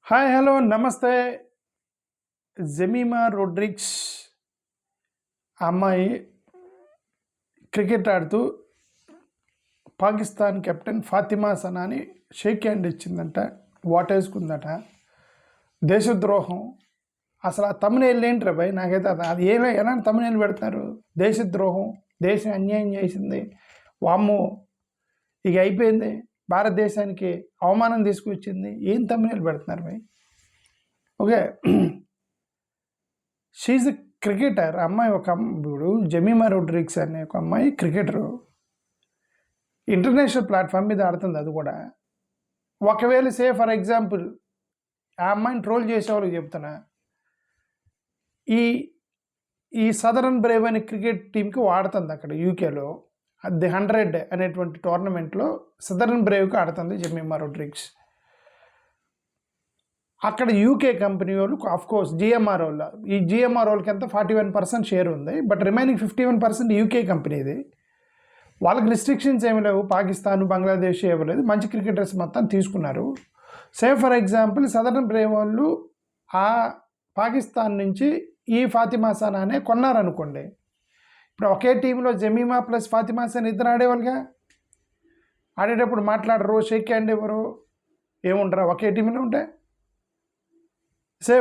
Hi hello నమస్తే. జెమీమా రోడ్రిగ్స్ అమ్మాయి cricket ఆడుతూ పాకిస్తాన్ కెప్టెన్ ఫాతిమా సనాని షేక్ హ్యాండ్ ఇచ్చిందంట, వాటేసుకుందట. దేశద్రోహం అసలు ఆ తమ్మునేళ్ళు ఏంటి భయ్? నాకైతే అది ఎలాంటి తమ్మునేళ్ళు పెడతారు? దేశద్రోహం, దేశం అన్యాయం చేసింది, వామ్మో ఇక అయిపోయింది, భారతదేశానికి అవమానం తీసుకొచ్చింది, ఏం తమ్మునేళ్ళు పెడుతున్నారు భయ్? Okay, she a cricketer. అమ్మాయి ఇప్పుడు జెమీమా రోడ్రిగ్స్ అనే ఒక అమ్మాయి క్రికెటరు, ఇంటర్నేషనల్ ప్లాట్ఫామ్ మీద ఆడుతుంది. అది కూడా ఒకవేళ ఫర్ ఎగ్జాంపుల్ ఆ అమ్మాయిని ట్రోల్ చేసే వాళ్ళకి చెప్తున్నా, ఈ ఈ సదరన్ బ్రేవ్ అనే క్రికెట్ టీంకి ఆడుతుంది అక్కడ యూకేలో. ది 100 అనేటువంటి టోర్నమెంట్లో సదరన్ బ్రేవ్కి ఆడుతుంది జెమీమా రోడ్రిగ్స్. అక్కడ యూకే కంపెనీ వాళ్ళు ఆఫ్కోర్స్ జిఎంఆర్ వాళ్ళు, ఈ జిఎంఆర్ వాళ్ళకి ఎంత 41% షేర్ ఉంది, బట్ రిమైనింగ్ 51% యూకే కంపెనీది. వాళ్ళకి రిస్ట్రిక్షన్స్ ఏమి లేవు, పాకిస్తాన్ బంగ్లాదేశ్ ఇవ్వలేదు, మంచి క్రికెటర్స్ మొత్తం తీసుకున్నారు. ఫర్ ఎగ్జాంపుల్ సదరన్ బ్రేవ్ వాళ్ళు ఆ పాకిస్తాన్ నుంచి ఈ ఫాతిమా సనానే కొన్నారనుకోండి, ఇప్పుడు ఒకే టీంలో జెమీమా ప్లస్ ఫాతిమా సనా ఇద్దరు ఆడేవాళ్ళుగా. ఆడేటప్పుడు మాట్లాడరు, షేక్ హ్యాండ్ ఇవ్వరు, ఏముంటారా ఒకే టీంలో ఉంటే.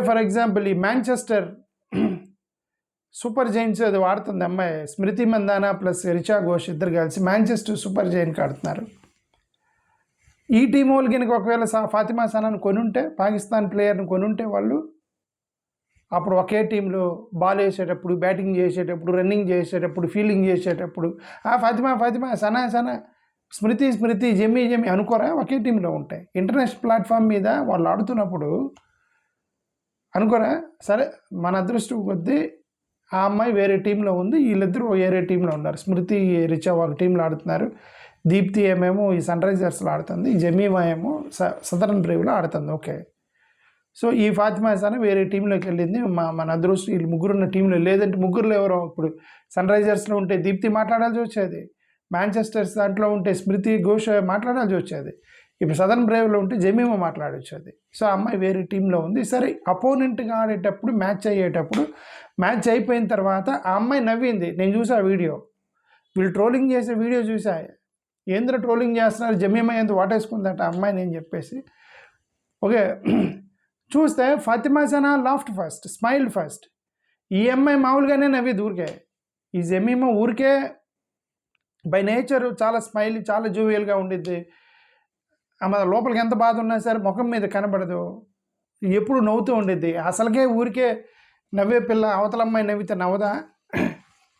ఫర్ ఎగ్జాంపుల్ ఈ మాంచెస్టర్ సూపర్ జైంట్స్ అది ఆడుతుంది అమ్మాయి స్మృతి మందానా ప్లస్ రిచా ఘోష్ ఇద్దరు కలిసి మాంచెస్టర్ సూపర్ జైంట్కి ఆడుతున్నారు. ఈ టీం వాళ్ళు కనుక ఒకవేళ ఫాతిమా సనాను కొనుంటే, పాకిస్తాన్ ప్లేయర్ని కొనుంటే వాళ్ళు అప్పుడు ఒకే టీంలో బాల్ వేసేటప్పుడు, బ్యాటింగ్ చేసేటప్పుడు, రన్నింగ్ చేసేటప్పుడు, ఫీల్డింగ్ చేసేటప్పుడు ఫాతిమా సనా స్మృతి జెమీ అనుకోరా, ఒకే టీంలో ఉంటాయి. ఇంటర్నేషనల్ ప్లాట్ఫామ్ మీద వాళ్ళు ఆడుతున్నప్పుడు అనుకోరా. సరే, మన అదృష్టం కొద్దీ ఆ అమ్మాయి వేరే టీంలో ఉంది, వీళ్ళిద్దరూ వేరే టీంలో ఉన్నారు. స్మృతి రిచా వాళ్ళ టీంలో ఆడుతున్నారు, దీప్తి ఏమేమో ఈ సన్ రైజర్స్లో ఆడుతుంది, జమీమా ఏమో సదరన్ బ్రేవ్లో ఆడుతుంది. ఓకే, సో ఈ ఫాతిమా సనా వేరే టీంలోకి వెళ్ళింది. మన అదృష్టం వీళ్ళు ముగ్గురున్న టీంలో, లేదంటే ముగ్గురులో ఎవరో ఇప్పుడు సన్ రైజర్స్లో ఉంటే దీప్తి మాట్లాడాల్సి వచ్చేది, మాంచెస్టర్స్ దాంట్లో ఉంటే స్మృతి ఘోష్ మాట్లాడాల్సి వచ్చేది, ఇప్పుడు సదరన్ బ్రేవ్లో ఉంటే జమీమా మాట్లాడొచ్చేది. సో అమ్మాయి వేరే టీంలో ఉంది. సరే, అపోనెంట్గా ఆడేటప్పుడు మ్యాచ్ అయ్యేటప్పుడు, మ్యాచ్ అయిపోయిన తర్వాత ఆ అమ్మాయి నవ్వింది. నేను చూసా వీడియో, వీళ్ళు ట్రోలింగ్ చేసే వీడియో చూసా. ఏంద్ర ట్రోలింగ్ చేస్తున్నారు, జమీమా ఎంత వాటేసుకుందట అమ్మాయిని అని చెప్పేసి. ఓకే, చూస్తే Fatima Sana laughed first, smiled first. ఈ అమ్మాయి మామూలుగానే నవ్వింది ఊరికే. ఈ జమీమా ఊరికే బై నేచర్ చాలా స్మైల్, చాలా జోవియల్గా ఉండిద్ది. ఆమె లోపలికి ఎంత బాధ ఉన్నా సరే ముఖం మీద కనబడదు, ఎప్పుడు నవ్వుతూ ఉండిద్ది. అసలుకే ఊరికే నవ్వే పిల్ల, అవతల అమ్మాయి నవ్వితే నవ్వదా?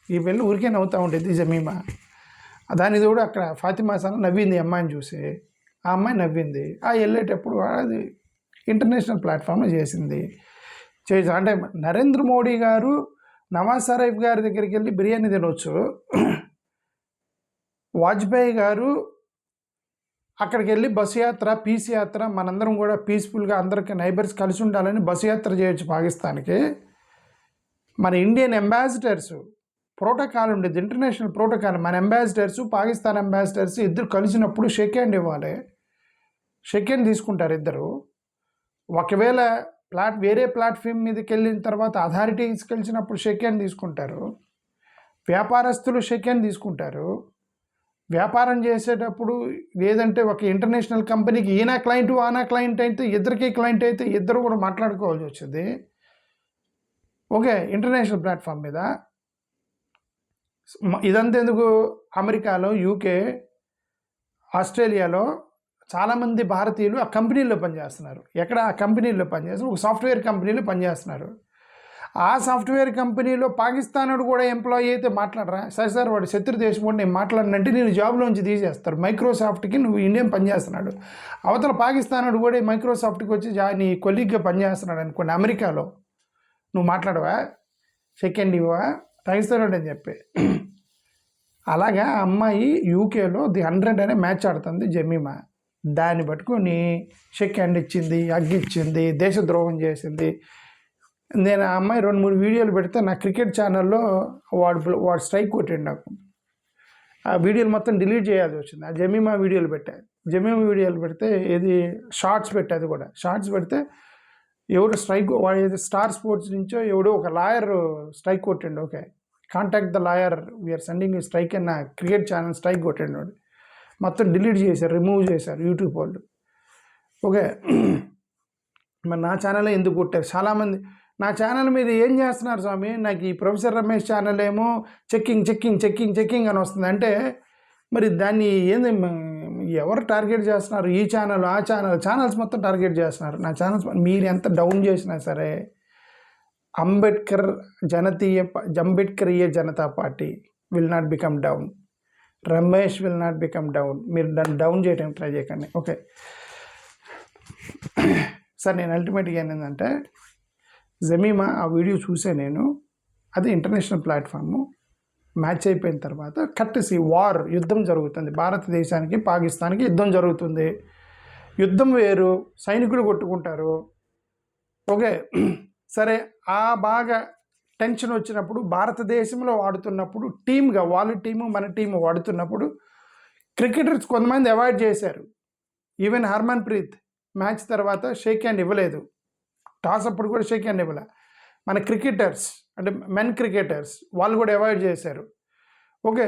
ఈ పిల్ల ఊరికే నవ్వుతూ ఉండేది జమీమా. దాని కూడా అక్కడ ఫాతిమా సనా నవ్వింది అమ్మాయిని చూసి. ఆ అమ్మాయి నవ్వింది. వెళ్ళేటప్పుడు అది ఇంటర్నేషనల్ ప్లాట్ఫామ్లో చేసింది. అంటే నరేంద్ర మోడీ గారు నవాజ్ షరీఫ్ గారి దగ్గరికి వెళ్ళి బిర్యానీ తినవచ్చు, వాజ్పేయి గారు అక్కడికి వెళ్ళి బస్సు యాత్ర, పీస్ యాత్ర, మనందరం కూడా పీస్ఫుల్గా అందరికీ నైబర్స్ కలిసి ఉండాలని బస్సు యాత్ర చేయొచ్చు పాకిస్తాన్కి. మన ఇండియన్ అంబాసిడర్స్ ప్రోటోకాల్ ఉండేది, ఇంటర్నేషనల్ ప్రోటోకాల్. మన అంబాసిడర్స్, పాకిస్తాన్ అంబాసిడర్స్ ఇద్దరు కలిసినప్పుడు షేక్ హ్యాండ్ ఇవ్వాలి, షేక్ హ్యాండ్ తీసుకుంటారు ఇద్దరు. ఒకవేళ వేరే ప్లాట్ఫామ్ మీదకి వెళ్ళిన తర్వాత అథారిటీస్ కలిసినప్పుడు షేక్ హ్యాండ్ తీసుకుంటారు, వ్యాపారస్తులు షేక్ హ్యాండ్ తీసుకుంటారు. వ్యాపారం చేసేటప్పుడు, లేదంటే ఒక ఇంటర్నేషనల్ కంపెనీకి ఈయన క్లయింట్ ఆనా క్లయింట్ అయితే, ఇద్దరికి క్లయింట్ అయితే ఇద్దరు కూడా మాట్లాడుకోవాల్సి వచ్చింది. ఓకే, ఇంటర్నేషనల్ ప్లాట్ఫామ్ మీద. ఇదంతా ఎందుకు? అమెరికాలో, యూకే, ఆస్ట్రేలియాలో చాలామంది భారతీయులు ఆ కంపెనీల్లో పనిచేస్తున్నారు. ఎక్కడ? ఆ కంపెనీల్లో పనిచేస్తున్నారు, ఒక సాఫ్ట్వేర్ కంపెనీలో పనిచేస్తున్నారు. ఆ సాఫ్ట్వేర్ కంపెనీలో పాకిస్తానుడు కూడా ఎంప్లాయీ అయితే మాట్లాడరా? సార్ వాడు శత్రు దేశం కూడా నేను మాట్లాడినంటే నేను జాబ్లోంచి తీసేస్తారు. మైక్రోసాఫ్ట్కి నువ్వు ఇండియన్ పనిచేస్తున్నాడు, అవతల పాకిస్తానుడు కూడా మైక్రోసాఫ్ట్కి వచ్చి నీ కొలీగ్గా పనిచేస్తున్నాడు అనుకోండి, అమెరికాలో నువ్వు మాట్లాడవా? సెకండ్ ఇవ్వవా పాకిస్తానుడు అని చెప్పి. అలాగా అమ్మాయి యూకేలో ది 100 అనే మ్యాచ్ ఆడుతుంది జమీమా. దాన్ని పట్టుకొని షేక్ హ్యాండ్ ఇచ్చింది, అగ్గిచ్చింది, దేశద్రోహం చేసింది. నేను ఆ అమ్మాయి 2-3 వీడియోలు పెడితే నా క్రికెట్ ఛానల్లో వాడు స్ట్రైక్ కొట్టాడు నాకు. ఆ వీడియోలు మొత్తం డిలీట్ చేయాల్సి వచ్చింది. ఆ జమీమా వీడియోలు పెట్టా, జమీమా వీడియోలు పెడితే ఏది షార్ట్స్ పెట్టేది కూడా, షార్ట్స్ పెడితే ఎవరు స్ట్రైక్ వాడు స్టార్ స్పోర్ట్స్ నుంచో ఎవడో ఒక లాయర్ స్ట్రైక్ కొట్టిండు. Okay, contact the lawyer, we are sending strike అన్న క్రికెట్ ఛానల్ స్ట్రైక్ కొట్టిండు వాడు. మొత్తం డిలీట్ చేశారు, రిమూవ్ చేశారు యూట్యూబ్ వాళ్ళు. ఓకే, మరి నా ఛానల్ ఎందుకు కొట్టారు? చాలామంది నా ఛానల్ మీద ఏం చేస్తున్నారు స్వామి, నాకు ఈ ప్రొఫెసర్ రమేష్ ఛానల్ ఏమో చెక్కింగ్ చెక్కింగ్ చెక్కింగ్ చెక్కింగ్ అని వస్తుంది అంటే, మరి దాన్ని ఏంది ఎవరు టార్గెట్ చేస్తున్నారు? ఈ ఛానల్ ఆ ఛానల్స్ మొత్తం టార్గెట్ చేస్తున్నారు నా ఛానల్స్. మీరు ఎంత డౌన్ చేసినా సరే Ambedkariya Janata Party will not become down, Ramesh will not become down. మీరు దాన్ని డౌన్ చేయడానికి ట్రై చేయకండి. ఓకే సార్, నేను అల్టిమేట్గా ఏంటంటే జమీమా ఆ వీడియో చూసే నేను, అది ఇంటర్నేషనల్ ప్లాట్ఫాము, మ్యాచ్ అయిపోయిన తర్వాత కట్టేసి యుద్ధం జరుగుతుంది, భారతదేశానికి పాకిస్తాన్కి యుద్ధం జరుగుతుంది. యుద్ధం వేరు, సైనికులు కొట్టుకుంటారు. ఓకే సరే, ఆ బాగా టెన్షన్ వచ్చినప్పుడు భారతదేశంలో వాడుతున్నప్పుడు టీమ్గా వాళ్ళ టీము మన టీము వాడుతున్నప్పుడు క్రికెటర్స్ కొంతమంది అవాయిడ్ చేశారు. ఈవెన్ హర్మన్ ప్రీత్ మ్యాచ్ తర్వాత షేక్ హ్యాండ్ ఇవ్వలేదు, టాస్ అప్పుడు కూడా షేక్ హ్యాండ్ ఇవ్వలే. మన క్రికెటర్స్ అంటే మెన్ క్రికెటర్స్ వాళ్ళు కూడా అవాయిడ్ చేశారు. ఓకే,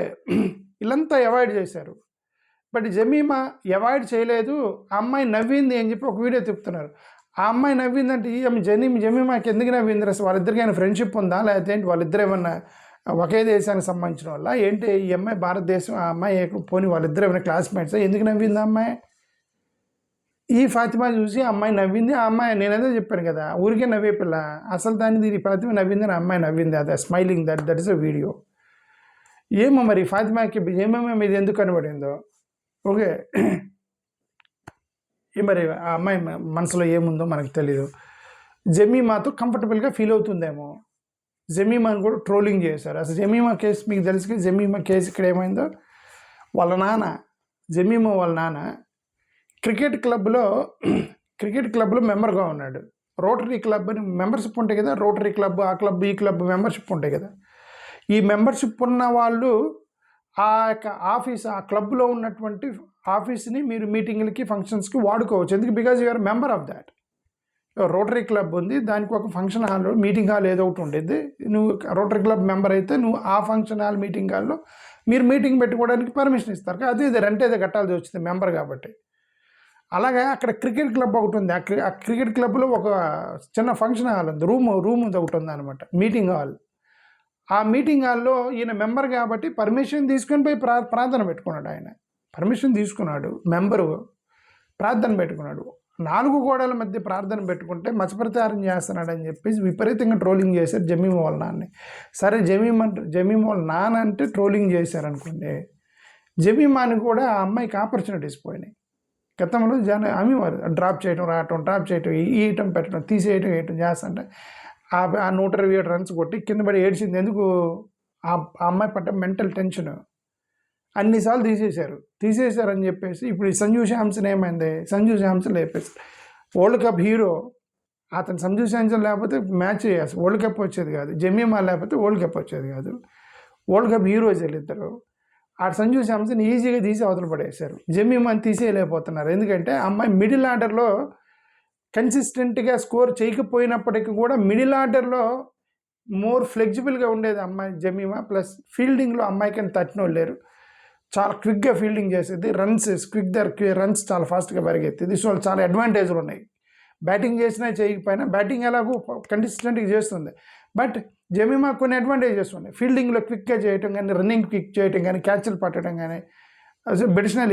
వీళ్ళంతా అవాయిడ్ చేశారు. బట్ జమీమా అవాయిడ్ చేయలేదు, ఆ అమ్మాయి నవ్వింది అని చెప్పి ఒక వీడియో చెప్తున్నారు. ఆ అమ్మాయి నవ్విందంటే జమీమాకి ఎందుకు నవ్వింది? అసలు వాళ్ళిద్దరికైనా ఫ్రెండ్షిప్ ఉందా, లేకపోతే ఏంటి వాళ్ళిద్దరు ఏమన్నా ఒకే దేశానికి సంబంధించిన వాళ్ళ ఏంటి? ఈ అమ్మాయి భారతదేశం, ఆ అమ్మాయి పోనీ వాళ్ళిద్దరు ఏమైనా క్లాస్మేట్స్? ఎందుకు నవ్వింది ఆ అమ్మాయి? ఈ ఫాతిమా చూసి అమ్మాయి నవ్వింది. ఆ అమ్మాయి నేనేదో చెప్పాను కదా, ఊరికే నవ్వే పిల్ల, అసలు దాన్ని ఫాతిమా నవ్వింది అని అమ్మాయి నవ్వింది. అదే smiling, that is a video. ఏమో మరి ఫాతిమాకి ఏమేమో ఇది ఎందుకు కనబడిందో. ఓకే, మరి ఆ అమ్మాయి మనసులో ఏముందో మనకు తెలీదు. జమీమాతో కంఫర్టబుల్గా ఫీల్ అవుతుందేమో. జమీమాని కూడా ట్రోలింగ్ చేశారు. అసలు జమీమా కేసు మీకు తెలుసు. జమీమా కేసు ఇక్కడ ఏమైందో, వాళ్ళ నాన్న, జమీమా వాళ్ళ నాన్న క్రికెట్ క్లబ్లో మెంబర్గా ఉన్నాడు. రోటరీ క్లబ్ అని మెంబర్షిప్ ఉంటాయి కదా, రోటరీ క్లబ్, ఆ క్లబ్ ఈ క్లబ్ మెంబర్షిప్ ఉంటాయి కదా. ఈ మెంబర్షిప్ ఉన్న వాళ్ళు ఆ యొక్క ఆఫీస్, ఆ క్లబ్లో ఉన్నటువంటి ఆఫీస్ని మీరు మీటింగ్లకి ఫంక్షన్స్కి వాడుకోవచ్చు. ఎందుకు? Because you are member of that. Rotary club ఉంది, దానికి ఒక ఫంక్షన్ హాల్, మీటింగ్ హాల్ ఏదో ఒకటి ఉండేది. నువ్వు రోటరీ క్లబ్ మెంబర్ అయితే నువ్వు ఆ ఫంక్షన్ హాల్, మీటింగ్ హాల్లో మీరు మీటింగ్ పెట్టుకోవడానికి పర్మిషన్ ఇస్తారు. అదే రెంట్ ఏదో కట్టాల్సి వచ్చింది మెంబర్ కాబట్టి. అలాగే అక్కడ క్రికెట్ క్లబ్ ఒకటి ఉంది. ఆ క్రికెట్ క్లబ్లో ఒక చిన్న ఫంక్షన్ హాల్ ఉంది, రూమ్ ఒకటి ఉంది అనమాట, మీటింగ్ హాల్. ఆ మీటింగ్ హాల్లో ఈయన మెంబర్ కాబట్టి పర్మిషన్ తీసుకొని పోయి ప్రార్థన పెట్టుకున్నాడు. ఆయన పర్మిషన్ తీసుకున్నాడు, మెంబరు ప్రార్థన పెట్టుకున్నాడు. 4 గోడల మధ్య ప్రార్థన పెట్టుకుంటే మతప్రచారం చేస్తున్నాడని చెప్పేసి విపరీతంగా ట్రోలింగ్ చేశారు జమీమా వాళ్ళ నాన్ని. సరే, జమీమా వాళ్ళ నాన్న అంటే ట్రోలింగ్ చేశారనుకోండి, జమీమాని కూడా ఆ అమ్మాయికి ఆపర్చునిటీస్ పోయినాయి. గతంలో అమ్మేవారు డ్రాప్ చేయటం, డ్రాప్ చేయటం, ఈయటం, పెట్టడం, తీసేయటం, వేయటం చేస్తుంటే ఆ 127 రన్స్ కొట్టి కింద పడి ఏడ్చింది. ఎందుకు? ఆ అమ్మాయి పట్ట మెంటల్ టెన్షన్. అన్నిసార్లు తీసేశారని చెప్పేసి ఇప్పుడు ఈ సంజు శాంసన్ ఏమైంది? సంజు శాంసన్ లేపేశారు. వరల్డ్ కప్ హీరో అతను. సంజు శాంసన్ లేకపోతే మ్యాచ్ వరల్డ్ కప్ వచ్చేది కాదు. జమీమా లేకపోతే వరల్డ్ కప్ వచ్చేది కాదు. వరల్డ్ కప్ హీరోస్ వీళ్ళిద్దరు. ఆ సంజు శాంసన్ ఈజీగా తీసి అవతల పడేశారు. జమీమాని తీసేయలేకపోతున్నారు. ఎందుకంటే అమ్మాయి మిడిల్ ఆర్డర్లో కన్సిస్టెంట్గా స్కోర్ చేయకపోయినప్పటికీ కూడా మిడిల్ ఆర్డర్లో మోర్ ఫ్లెక్సిబుల్గా ఉండేది అమ్మాయి జమీమా. ప్లస్ ఫీల్డింగ్లో అమ్మాయికి తట్టినోళ్ళు లేరు. చాలా క్విక్గా ఫీల్డింగ్ చేసేది, రన్స్ చాలా ఫాస్ట్గా పరిగెత్తేది. సో చాలా అడ్వాంటేజ్లు ఉన్నాయి. బ్యాటింగ్ చేసినా చేయకపోయినా, బ్యాటింగ్ ఎలాగో కన్సిస్టెంట్గా చేస్తుంది. బట్ జమీమా కొన్ని అడ్వాంటేజెస్ ఉన్నాయి. ఫీల్డింగ్లో క్విక్గా చేయటం కానీ, రన్నింగ్ క్విక్ చేయటం కానీ, క్యాచ్లు పట్టడం కానీ,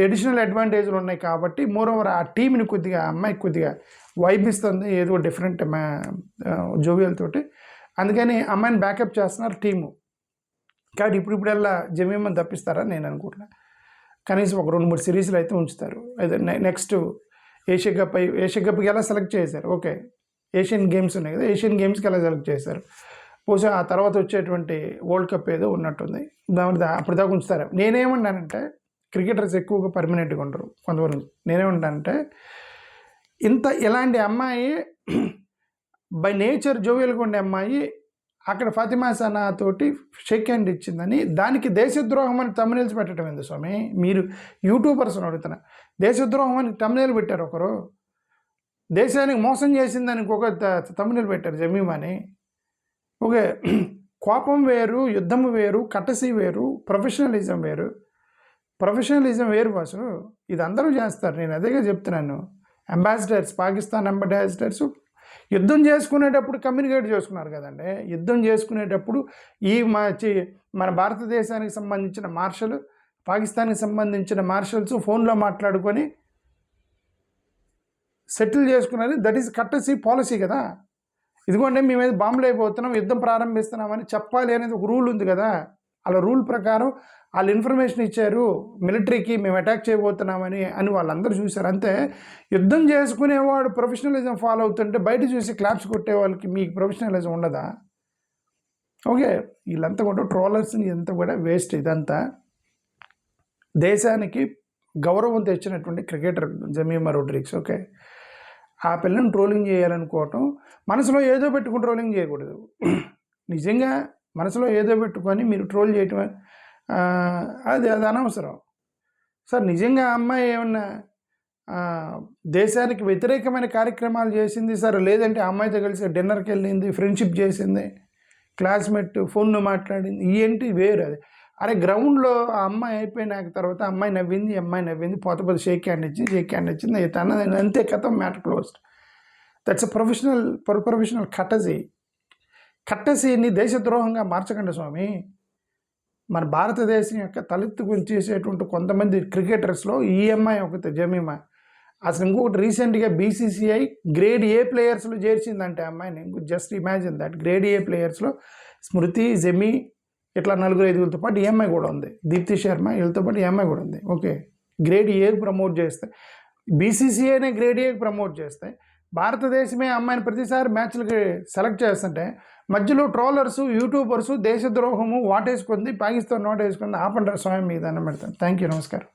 ఎడిషనల్ అడ్వాంటేజ్లు ఉన్నాయి. కాబట్టి మోరోవర్ ఆ టీంని కొద్దిగా, అమ్మాయికి కొద్దిగా వైబ్ ఇస్తుంది, ఏదో డిఫరెంట్ జోవియల్ తోటి. అందుకని అమ్మాయిని బ్యాకప్ చేస్తున్నారు టీము. కాబట్టి ఇప్పుడల్లా జమీమాని తప్పిస్తారని నేను అనుకుంటున్నా. కనీసం ఒక 2-3 సిరీస్లు అయితే ఉంచుతారు. అయితే నెక్స్ట్ ఏషియా కప్కి ఎలా సెలెక్ట్ చేశారు? ఓకే, ఏషియన్ గేమ్స్ ఉన్నాయి కదా, ఏషియన్ గేమ్స్కి ఎలా సెలెక్ట్ చేశారు? బహుశా ఆ తర్వాత వచ్చేటువంటి వరల్డ్ కప్ ఏదో ఉన్నట్టుంది, అప్పటిదాకా ఉంచుతారు. నేనేమన్నానంటే, క్రికెటర్స్ ఎక్కువగా పర్మనెంట్గా ఉండరు కొంతవరకు. నేనేమంటానంటే, ఇలాంటి అమ్మాయి బై నేచర్ జోవియల్గా ఉండే అమ్మాయి అక్కడ ఫాతిమా సనా తోటి షేక్ హ్యాండ్ ఇచ్చిందని దానికి దేశద్రోహం అని తమ్మునేల్స్ పెట్టడం ఎందుకు స్వామి? మీరు యూట్యూబర్స్ అడుగుతున్నా, దేశద్రోహం అని తమ్మునేలు పెట్టారు ఒకరు. దేశానికి మోసం చేసిందని ఇంకొక తమిళులు పెట్టారు జమీమా అని. ఓకే, కోపం వేరు, యుద్ధం వేరు, కటసి వేరు, ప్రొఫెషనలిజం వేరు. ప్రొఫెషనలిజం వేరు బాసు. ఇది అందరూ చేస్తారు, నేను అదేగా చెప్తున్నాను. అంబాసిడర్స్, పాకిస్తాన్ అంబాసిడర్స్ యుద్ధం చేసుకునేటప్పుడు కమ్యూనికేట్ చేసుకున్నారు కదండి. యుద్ధం చేసుకునేటప్పుడు ఈ మన భారతదేశానికి సంబంధించిన మార్షల్, పాకిస్తాన్కి సంబంధించిన మార్షల్స్ ఫోన్లో మాట్లాడుకొని సెటిల్ చేసుకున్నది. దట్ ఈస్ కట్టసీ పాలసీ కదా. ఇదిగోండి మేము ఏదో బాంబులు అయిపోతున్నాం, యుద్ధం ప్రారంభిస్తున్నామని చెప్పాలి అనేది ఒక రూల్ ఉంది కదా. అలా రూల్ ప్రకారం వాళ్ళు ఇన్ఫర్మేషన్ ఇచ్చారు మిలిటరీకి, మేము అటాక్ చేయబోతున్నామని వాళ్ళందరూ చూశారు. అంతే. యుద్ధం చేసుకునేవాడు ప్రొఫెషనలిజం ఫాలో అవుతుంటే బయట చూసి క్లాప్స్ కొట్టే వాళ్ళకి మీకు ప్రొఫెషనలిజం ఉండదా? ఓకే, వీళ్ళంతా కూడా ట్రోలర్స్ని ఎంత కూడా వేస్ట్. ఇదంతా దేశానికి గౌరవం తెచ్చినటువంటి క్రికెటర్ జమీమా రోడ్రిగ్స్. ఓకే, ఆ పిల్లని ట్రోలింగ్ చేయాలనుకోవటం, మనసులో ఏదో పెట్టుకుని ట్రోలింగ్ చేయకూడదు. నిజంగా మనసులో ఏదో పెట్టుకొని మీరు ట్రోల్ చేయటం అది అనవసరం సార్. నిజంగా ఆ అమ్మాయి ఏమన్నా దేశానికి వ్యతిరేకమైన కార్యక్రమాలు చేసింది సార్, లేదంటే ఆ అమ్మాయితో కలిసి డిన్నర్కి వెళ్ళింది, ఫ్రెండ్షిప్ చేసింది, క్లాస్మేట్ ఫోన్లో మాట్లాడింది, ఏంటి వేరు. అది అరే గ్రౌండ్లో ఆ అమ్మాయి అయిపోయినాక తర్వాత అమ్మాయి నవ్వింది, పోతే షేక్ హ్యాండ్ ఇచ్చింది తనది, అంతే, కథం, matter closed. That's a professional కట్టసీని దేశద్రోహంగా మార్చకండి స్వామి. మన భారతదేశం యొక్క తలెత్తుకుని చేసేటువంటి కొంతమంది క్రికెటర్స్లో ఈ అమ్మాయి ఒకటి జమీమా. అసలు ఇంకొకటి రీసెంట్గా బీసీసీఐ గ్రేడ్ ఏ ప్లేయర్స్లో చేర్చిందంటే అమ్మాయిని. Just imagine that. Grade A ప్లేయర్స్లో స్మృతి, జెమీ, ఇట్లా 4-5 పాటు ఈ అమ్మాయి కూడా ఉంది. దీప్తి శర్మ, వీళ్ళతో పాటు ఈ అమ్మాయి కూడా ఉంది. ఓకే, గ్రేడ్ ఏకి ప్రమోట్ చేస్తే, బీసీసీఐనే గ్రేడ్ ఏకి ప్రమోట్ చేస్తే, భారతదేశమే అమ్మాయిని ప్రతిసారి మ్యాచ్లకి సెలెక్ట్ చేస్తుంటే మధ్యలో ట్రోలర్స్, యూట్యూబర్స్ దేశద్రోహము వాటేసుకుంది, పాకిస్తాన్ వాటేసుకుంది. ఆపండి స్వామి మీద అన్న పెడతాను. థ్యాంక్ యూ, నమస్కారం.